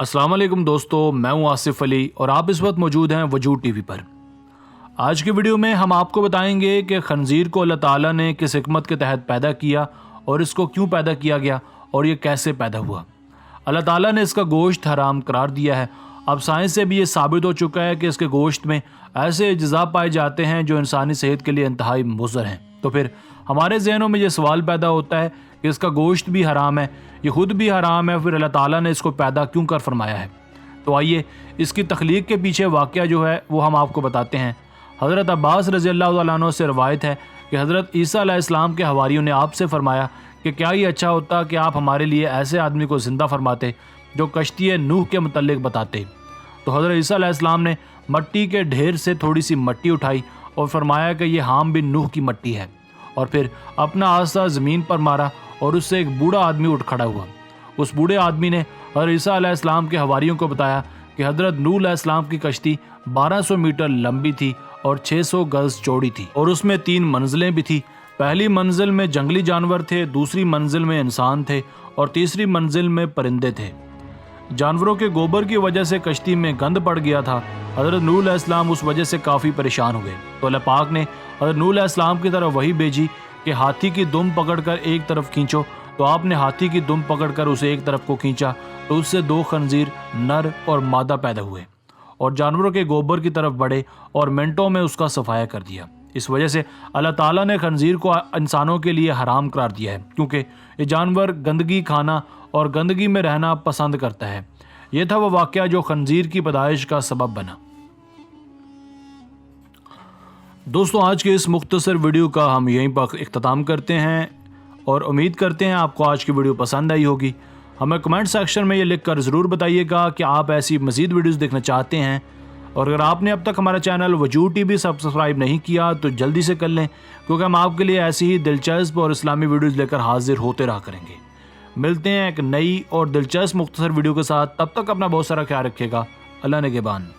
अस्सलाम वालेकुम दोस्तों, मैं हूं आसिफ अली और आप इस वक्त मौजूद हैं वजूद टीवी पर। आज की वीडियो में हम आपको बताएंगे कि खंजीर को अल्लाह ताला ने किस हिकमत के तहत पैदा किया और इसको क्यों पैदा किया गया और ये कैसे पैदा हुआ। अल्लाह ताला ने इसका गोश्त हराम करार दिया है। अब साइंस से भी ये साबित हो चुका है कि इसके गोश्त में ऐसे अज्जा पाए जाते हैं जो इंसानी सेहत के लिए इंतहाई मुज़र हैं। तो फिर हमारे जहनों में ये सवाल पैदा होता है कि इसका गोश्त भी हराम है, ये खुद भी हराम है, फिर अल्लाह ताला ने इसको पैदा क्यों कर फरमाया है। तो आइए इसकी तख्लीक के पीछे वाक़या जो है वो हम आपको बताते हैं। हज़रत अब्बास रज़ी अल्लाह तआला अन्हु से रवायत है कि हज़रत ईसा अलैहिस्सलाम के हवारियों ने आपसे फरमाया कि क्या ये अच्छा होता कि आप हमारे लिए ऐसे आदमी को ज़िंदा फरमाते जो कश्ती नूह के मुतल्लिक बताते। तो हज़रत ईसा अलैहिस्सलाम ने मट्टी के ढेर से थोड़ी सी मट्टी उठाई और फरमाया कि यह हाम बिन नूह की मट्टी है, और फिर अपना आसा ज़मीन पर मारा और उससे एक बूढ़ा आदमी उठ खड़ा हुआ। उस बूढ़े आदमी ने हज़रत ईसा अलैहिस्सलाम के हवारियों को बताया कि हज़रत नूह अलैहिस्सलाम की कश्ती 1200 मीटर लंबी थी और 600 गज़ चौड़ी थी और उसमें 3 मंजिलें भी थी। पहली मंजिल में जंगली जानवर थे, दूसरी मंजिल में इंसान थे और तीसरी मंजिल में परिंदे थे। जानवरों के गोबर की वजह से कश्ती में गंद पड़ गया था। हज़रत नूह अलैहिस्सलाम उस वजह से काफ़ी परेशान हुए तो अल्लाह पाक ने हज़रत नूह अलैहिस्सलाम की तरफ वही भेजी कि हाथी की दुम पकड़कर एक तरफ खींचो। तो आपने हाथी की दुम पकड़कर उसे एक तरफ को खींचा तो उससे 2 खंजीर नर और मादा पैदा हुए और जानवरों के गोबर की तरफ बढ़े और मिनटों में उसका सफाया कर दिया। इस वजह से अल्लाह ताला ने खंजीर को इंसानों के लिए हराम करार दिया है, क्योंकि ये जानवर गंदगी खाना और गंदगी में रहना पसंद करता है। यह था वो वाक़या जो खंजीर की पैदाइश का सबब बना। दोस्तों, आज के इस मुख्तसर वीडियो का हम यहीं पर इख्तिताम करते हैं और उम्मीद करते हैं आपको आज की वीडियो पसंद आई होगी। हमें कमेंट सेक्शन में ये लिख कर ज़रूर बताइएगा कि आप ऐसी मज़ीद वीडियोस देखना चाहते हैं, और अगर आपने अब तक हमारा चैनल वजूद टीवी सब्सक्राइब नहीं किया तो जल्दी से कर लें, क्योंकि हम आपके लिए ऐसी ही दिलचस्प और इस्लामी वीडियोज़ लेकर हाजिर होते रहा करेंगे। मिलते हैं एक नई और दिलचस्प मुख्तसर वीडियो के साथ, तब तक अपना बहुत सारा ख्याल रखिएगा। अल्लाह निगहबान।